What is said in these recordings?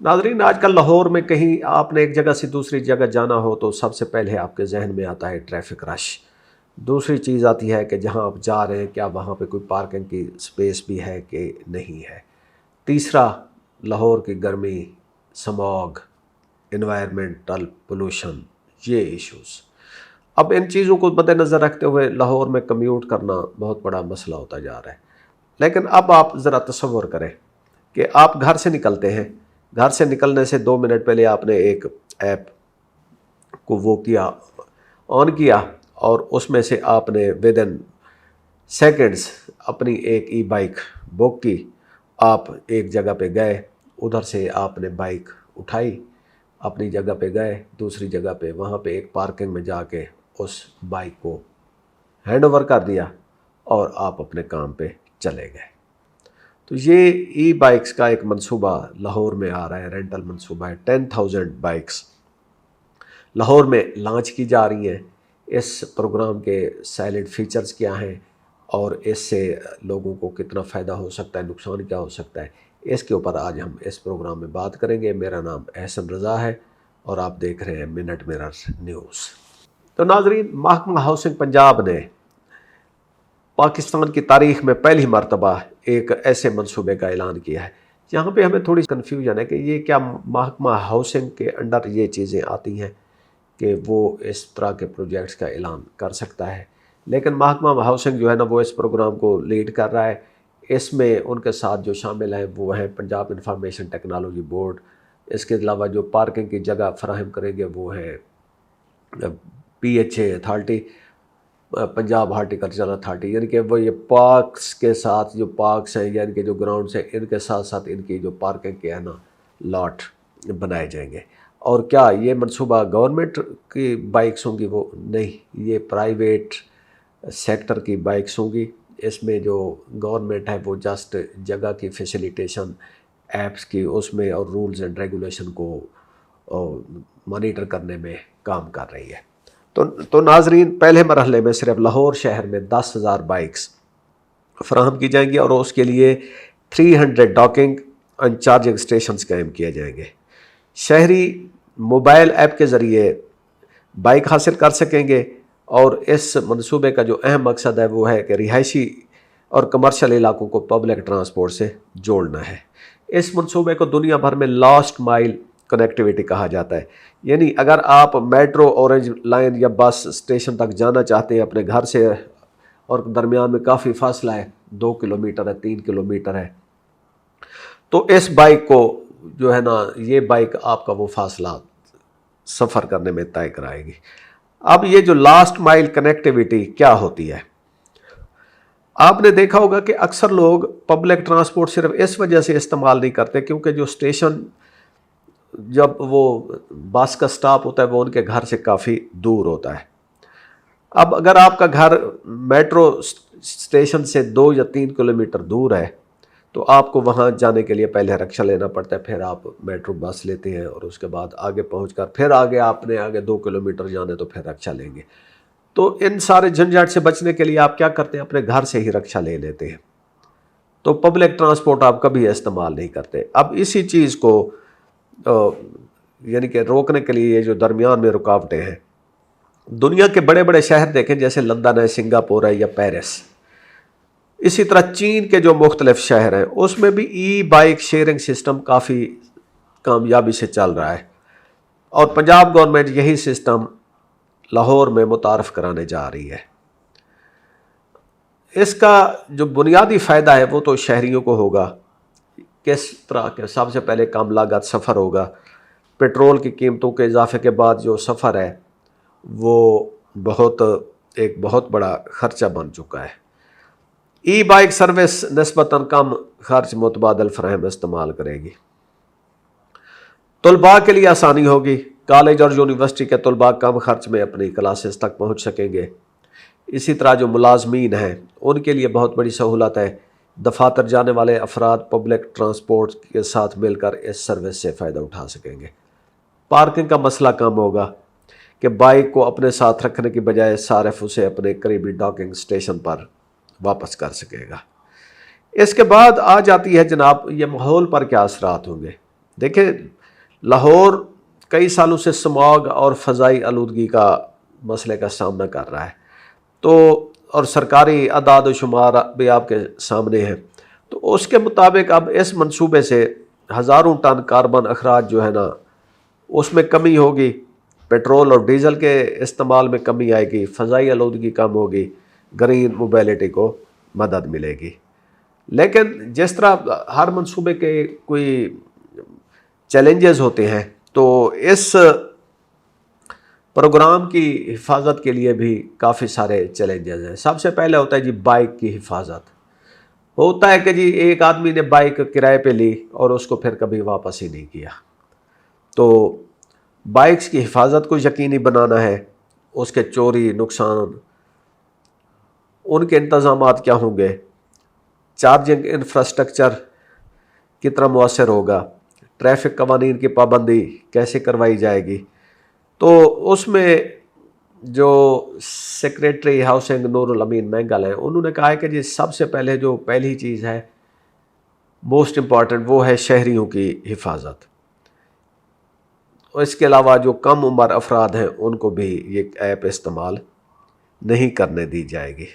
ناظرین، آج کل لاہور میں کہیں آپ نے ایک جگہ سے دوسری جگہ جانا ہو تو سب سے پہلے آپ کے ذہن میں آتا ہے ٹریفک رش۔ دوسری چیز آتی ہے کہ جہاں آپ جا رہے ہیں کیا وہاں پہ کوئی پارکنگ کی سپیس بھی ہے کہ نہیں ہے۔ تیسرا، لاہور کی گرمی، سماگ، انوائرمنٹل پولوشن، یہ ایشوز۔ اب ان چیزوں کو مد نظر رکھتے ہوئے لاہور میں کمیوٹ کرنا بہت بڑا مسئلہ ہوتا جا رہا ہے۔ لیکن اب آپ ذرا تصور کریں کہ آپ گھر سے نکلتے ہیں، گھر سے نکلنے سے 2 منٹ پہلے آپ نے ایک ایپ کو وہ کیا، آن کیا، اور اس میں سے آپ نے ودن سیکنڈز اپنی ایک ای بائک بک کی۔ آپ ایک جگہ پہ گئے، ادھر سے آپ نے بائک اٹھائی، اپنی جگہ پہ گئے، دوسری جگہ پہ وہاں پہ ایک پارکنگ میں جا کے اس بائک کو ہینڈ اوور کر دیا اور آپ اپنے کام پہ چلے گئے۔ تو یہ ای بائکس کا ایک منصوبہ لاہور میں آ رہا ہے، رینٹل منصوبہ ہے۔ 10,000 بائکس لاہور میں لانچ کی جا رہی ہیں۔ اس پروگرام کے سائلنٹ فیچرز کیا ہیں اور اس سے لوگوں کو کتنا فائدہ ہو سکتا ہے، نقصان کیا ہو سکتا ہے، اس کے اوپر آج ہم اس پروگرام میں بات کریں گے۔ میرا نام احسن رضا ہے اور آپ دیکھ رہے ہیں منٹ مرر نیوز۔ تو ناظرین، محکمہ ہاؤسنگ پنجاب نے پاکستان کی تاریخ میں پہلی مرتبہ ایک ایسے منصوبے کا اعلان کیا ہے۔ یہاں پہ ہمیں تھوڑی کنفیوژن ہے کہ یہ کیا محکمہ ہاؤسنگ کے انڈر یہ چیزیں آتی ہیں کہ وہ اس طرح کے پروجیکٹس کا اعلان کر سکتا ہے، لیکن محکمہ ہاؤسنگ جو ہے نا وہ اس پروگرام کو لیڈ کر رہا ہے۔ اس میں ان کے ساتھ جو شامل ہیں وہ ہیں پنجاب انفارمیشن ٹیکنالوجی بورڈ، اس کے علاوہ جو پارکنگ کی جگہ فراہم کریں گے وہ ہے PHA authority, Punjab horticultural authority, یعنی کہ وہ یہ پارکس کے ساتھ جو پارکس ہیں یعنی کہ جو گراؤنڈس ہیں ان کے ساتھ ساتھ ان کی جو پارکنگ کے ہے نا لاٹ بنائے جائیں گے۔ اور کیا یہ منصوبہ گورنمنٹ کی بائکس ہوں گی؟ وہ نہیں، یہ پرائیویٹ سیکٹر کی بائکس ہوں گی۔ اس میں جو گورنمنٹ ہے وہ جسٹ جگہ کی فیسیلیٹیشن ایپس کی اس میں اور رولز اینڈ ریگولیشن کو مانیٹر کرنے میں کام کر رہی ہے۔ تو ناظرین، پہلے مرحلے میں صرف لاہور شہر میں 10,000 بائکس فراہم کی جائیں گی اور اس کے لیے 300 ڈاکنگ اینڈ چارجنگ اسٹیشنز قائم کیے جائیں گے۔ شہری موبائل ایپ کے ذریعے بائک حاصل کر سکیں گے، اور اس منصوبے کا جو اہم مقصد ہے وہ ہے کہ رہائشی اور کمرشل علاقوں کو پبلک ٹرانسپورٹ سے جوڑنا ہے۔ اس منصوبے کو دنیا بھر میں لاسٹ مائل کنیکٹیوٹی کہا جاتا ہے، یعنی اگر آپ میٹرو، اورنج لائن یا بس اسٹیشن تک جانا چاہتے ہیں اپنے گھر سے اور درمیان میں کافی فاصلہ ہے، 2 کلومیٹر ہے، 3 کلومیٹر ہے، تو اس بائک کو جو ہے نا یہ بائک آپ کا وہ فاصلہ سفر کرنے میں طے کرائے گی۔ اب یہ جو لاسٹ مائل کنیکٹیوٹی کیا ہوتی ہے؟ آپ نے دیکھا ہوگا کہ اکثر لوگ پبلک ٹرانسپورٹ صرف اس وجہ سے استعمال نہیں کرتے کیونکہ جو اسٹیشن جب وہ بس کا سٹاپ ہوتا ہے وہ ان کے گھر سے کافی دور ہوتا ہے۔ اب اگر آپ کا گھر میٹرو اسٹیشن سے 2 یا 3 کلومیٹر دور ہے تو آپ کو وہاں جانے کے لیے پہلے رکشہ لینا پڑتا ہے، پھر آپ میٹرو بس لیتے ہیں اور اس کے بعد آگے پہنچ کر پھر آپ نے 2 کلومیٹر جانے تو پھر رکشہ لیں گے۔ تو ان سارے جھنجھٹ سے بچنے کے لیے آپ کیا کرتے ہیں؟ اپنے گھر سے ہی رکشہ لے لیتے ہیں، تو پبلک ٹرانسپورٹ آپ کبھی استعمال نہیں کرتے۔ اب اسی چیز کو یعنی کہ روکنے کے لیے یہ جو درمیان میں رکاوٹیں ہیں، دنیا کے بڑے بڑے شہر دیکھیں جیسے لندن ہے، سنگاپور ہے یا پیرس، اسی طرح چین کے جو مختلف شہر ہیں اس میں بھی ای بائک شیئرنگ سسٹم کافی کامیابی سے چل رہا ہے، اور پنجاب گورنمنٹ یہی سسٹم لاہور میں متعارف کرانے جا رہی ہے۔ اس کا جو بنیادی فائدہ ہے وہ تو شہریوں کو ہوگا۔ کس طرح کے؟ سب سے پہلے کم لاگت سفر ہوگا۔ پیٹرول کی قیمتوں کے اضافے کے بعد جو سفر ہے وہ ایک بہت بڑا خرچہ بن چکا ہے۔ ای بائک سروس نسبتاً کم خرچ متبادل فراہم استعمال کرے گی۔ طلباء کے لیے آسانی ہوگی، کالج اور یونیورسٹی کے طلباء کم خرچ میں اپنی کلاسز تک پہنچ سکیں گے۔ اسی طرح جو ملازمین ہیں ان کے لیے بہت بڑی سہولت ہے، دفاتر جانے والے افراد پبلک ٹرانسپورٹ کے ساتھ مل کر اس سروس سے فائدہ اٹھا سکیں گے۔ پارکنگ کا مسئلہ کم ہوگا کہ بائک کو اپنے ساتھ رکھنے کی بجائے صارف اسے اپنے قریبی ڈاکنگ اسٹیشن پر واپس کر سکے گا۔ اس کے بعد آ جاتی ہے جناب یہ ماحول پر کیا اثرات ہوں گے۔ دیکھیں لاہور کئی سالوں سے سماگ اور فضائی آلودگی کا مسئلے کا سامنا کر رہا ہے، تو اور سرکاری اعداد و شمار بھی آپ کے سامنے ہیں، تو اس کے مطابق اب اس منصوبے سے ہزاروں ٹن کاربن اخراج جو ہے نا اس میں کمی ہوگی، پیٹرول اور ڈیزل کے استعمال میں کمی آئے گی، فضائی آلودگی کم ہوگی، گرین موبیلٹی کو مدد ملے گی۔ لیکن جس طرح ہر منصوبے کے کوئی چیلنجز ہوتے ہیں، تو اس پروگرام کی حفاظت کے لیے بھی کافی سارے چیلنجز ہیں۔ سب سے پہلے ہوتا ہے جی بائک کی حفاظت۔ ہوتا ہے کہ جی ایک آدمی نے بائک کرائے پہ لی اور اس کو پھر کبھی واپس ہی نہیں کیا، تو بائکس کی حفاظت کو یقینی بنانا ہے، اس کے چوری نقصان ان کے انتظامات کیا ہوں گے، چارجنگ انفراسٹرکچر کتنا مؤثر ہوگا، ٹریفک قوانین کی پابندی کیسے کروائی جائے گی۔ تو اس میں جو سیکریٹری ہاؤسنگ نور الامین مینگل ہیں، انہوں نے کہا ہے کہ جی سب سے پہلے جو پہلی چیز ہے موسٹ امپورٹنٹ وہ ہے شہریوں کی حفاظت، اور اس کے علاوہ جو کم عمر افراد ہیں ان کو بھی یہ ایپ استعمال نہیں کرنے دی جائے گی۔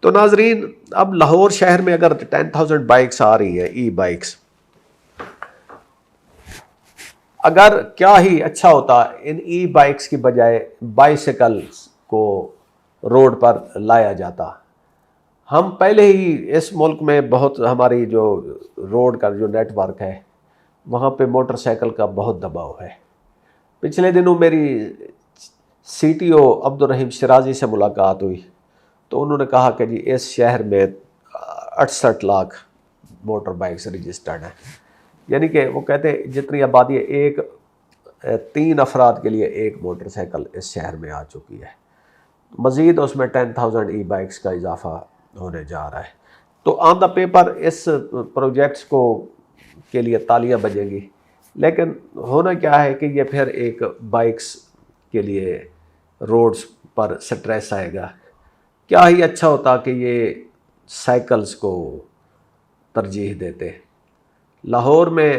تو ناظرین اب لاہور شہر میں اگر 10,000 بائکس آ رہی ہیں ای بائکس، اگر کیا ہی اچھا ہوتا ان ای بائکس کی بجائے بائسیکل کو روڈ پر لایا جاتا۔ ہم پہلے ہی اس ملک میں بہت ہماری جو روڈ کا جو نیٹ ورک ہے وہاں پہ موٹر سائیکل کا بہت دباؤ ہے۔ پچھلے دنوں میری سی ٹی او عبد الرحیم شرازی سے ملاقات ہوئی، تو انہوں نے کہا کہ جی اس شہر میں 68 لاکھ موٹر بائکس رجسٹرڈ ہیں، یعنی کہ وہ کہتے ہیں جتنی آبادی ہے 3 افراد کے لیے ایک موٹر سائیکل اس شہر میں آ چکی ہے، مزید اس میں 10,000 ای بائکس کا اضافہ ہونے جا رہا ہے۔ تو آن دا پیپر اس پروجیکٹس کو کے لیے تالیاں بجیں گی، لیکن ہونا کیا ہے کہ یہ پھر ایک بائکس کے لیے روڈز پر سٹریس آئے گا۔ کیا ہی اچھا ہوتا کہ یہ سائیکلز کو ترجیح دیتے۔ لاہور میں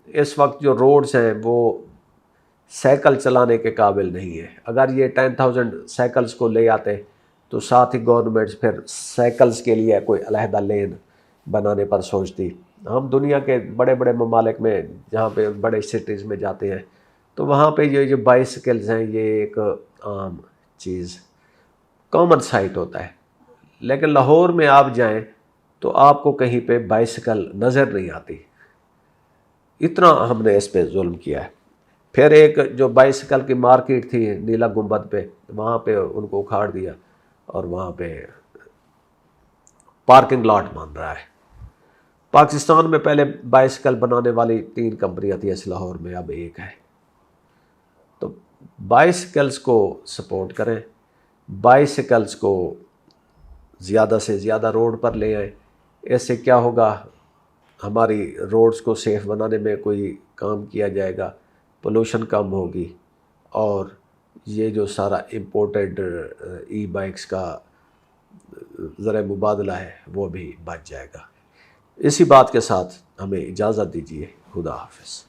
اس وقت جو روڈز ہیں وہ سائیکل چلانے کے قابل نہیں ہے۔ اگر یہ 10,000 سائیکلز کو لے آتے تو ساتھ ہی گورنمنٹس پھر سائیکلز کے لیے کوئی علیحدہ لین بنانے پر سوچتی۔ ہم دنیا کے بڑے بڑے ممالک میں جہاں پہ بڑے سٹیز میں جاتے ہیں تو وہاں پہ یہ جو بائسیکلز ہیں یہ ایک عام چیز کامن سائٹ ہوتا ہے، لیکن لاہور میں آپ جائیں تو آپ کو کہیں پہ بائسیکل نظر نہیں آتی، اتنا ہم نے اس پہ ظلم کیا ہے۔ پھر ایک جو بائسیکل کی مارکیٹ تھی نیلا گنبد پہ، وہاں پہ ان کو اکھاڑ دیا اور وہاں پہ پارکنگ لاٹ بن رہا ہے۔ پاکستان میں پہلے بائسیکل بنانے والی 3 کمپنیاں تھیں، اس لاہور میں اب ایک ہے۔ تو بائسیکلز کو سپورٹ کریں، بائسیکلز کو زیادہ سے زیادہ روڈ پر لے آئیں۔ اس سے کیا ہوگا، ہماری روڈز کو سیف بنانے میں کوئی کام کیا جائے گا، پولوشن کم ہوگی، اور یہ جو سارا امپورٹڈ ای بائکس کا ذرائع مبادلہ ہے وہ بھی بچ جائے گا۔ اسی بات کے ساتھ ہمیں اجازت دیجیے، خدا حافظ۔